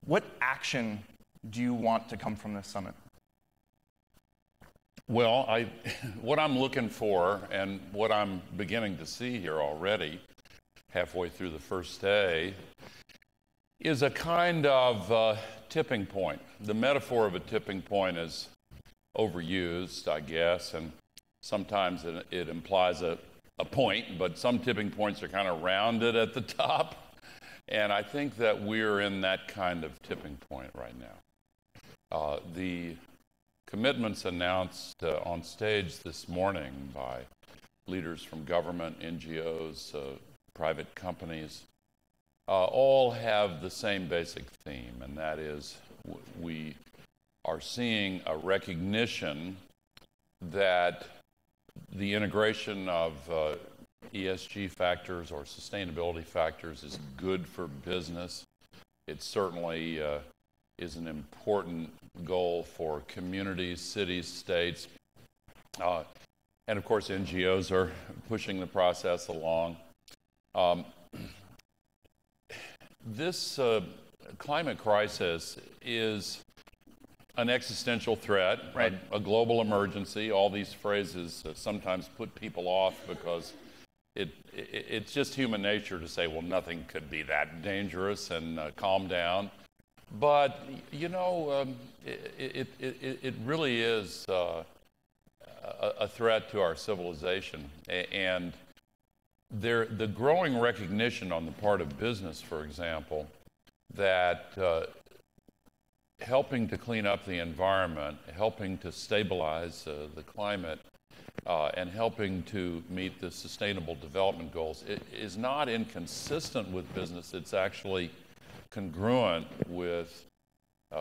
What action do you want to come from this summit? Well, what I'm looking for and what I'm beginning to see here already, halfway through the first day, is a kind of tipping point. The metaphor of a tipping point is overused, I guess, and sometimes it implies a point, but some tipping points are kind of rounded at the top. And I think that we're in that kind of tipping point right now. The commitments announced on stage this morning by leaders from government, NGOs, private companies, all have the same basic theme, and that is we are seeing a recognition that the integration of ESG factors or sustainability factors is good for business. It certainly is an important goal for communities, cities, states, and of course NGOs are pushing the process along. This climate crisis is an existential threat, right. A global emergency. All these phrases sometimes put people off because it's just human nature to say, well, nothing could be that dangerous and calm down. But, you know, it really is a threat to our civilization. And the growing recognition on the part of business, for example, that helping to clean up the environment, helping to stabilize the climate, and helping to meet the Sustainable Development Goals is not inconsistent with business. It's actually congruent with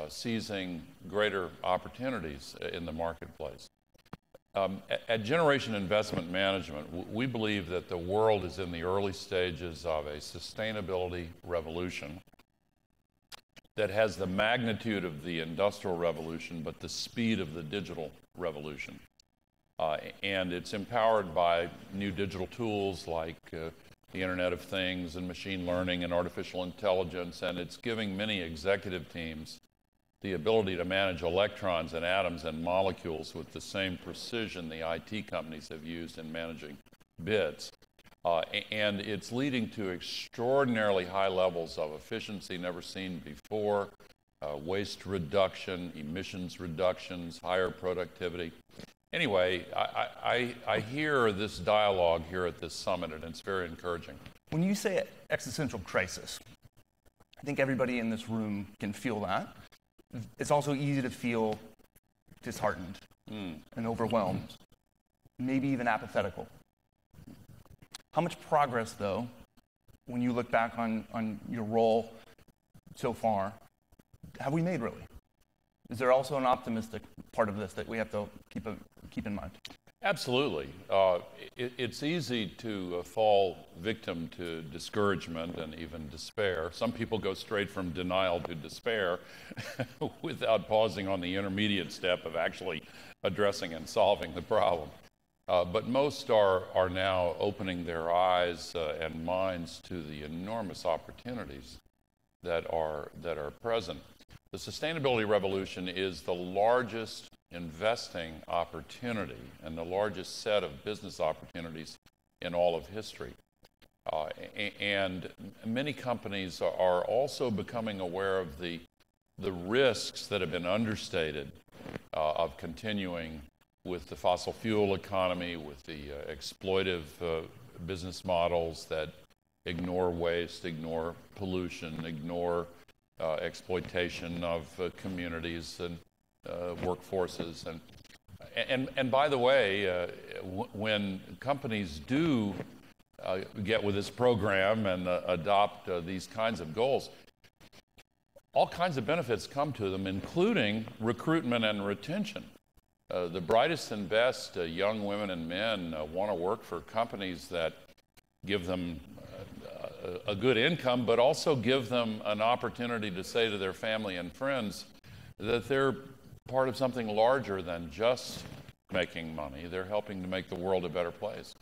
seizing greater opportunities in the marketplace. At Generation Investment Management, we believe that the world is in the early stages of a sustainability revolution that has the magnitude of the Industrial Revolution, but the speed of the digital revolution. And it's empowered by new digital tools like the Internet of Things and machine learning and artificial intelligence, and it's giving many executive teams the ability to manage electrons and atoms and molecules with the same precision the IT companies have used in managing bits. And it's leading to extraordinarily high levels of efficiency never seen before, waste reduction, emissions reductions, higher productivity. Anyway, I hear this dialogue here at this summit, and it's very encouraging. When you say existential crisis, I think everybody in this room can feel that. It's also easy to feel disheartened and overwhelmed, maybe even apathetical. How much progress, though, when you look back on your role so far, have we made, really? Is there also an optimistic part of this that we have to keep in mind? Absolutely. It's easy to fall victim to discouragement and even despair. Some people go straight from denial to despair without pausing on the intermediate step of actually addressing and solving the problem. But most are now opening their eyes and minds to the enormous opportunities that are present. The sustainability revolution is the largest investing opportunity and the largest set of business opportunities in all of history. And many companies are also becoming aware of the risks that have been understated of continuing with the fossil fuel economy, with the exploitive business models that ignore waste, ignore pollution, ignore exploitation of communities and workforces. And by the way, when companies do get with this program and adopt these kinds of goals, all kinds of benefits come to them, including recruitment and retention. The brightest and best young women and men want to work for companies that give them a good income, but also give them an opportunity to say to their family and friends that they're part of something larger than just making money. They're helping to make the world a better place.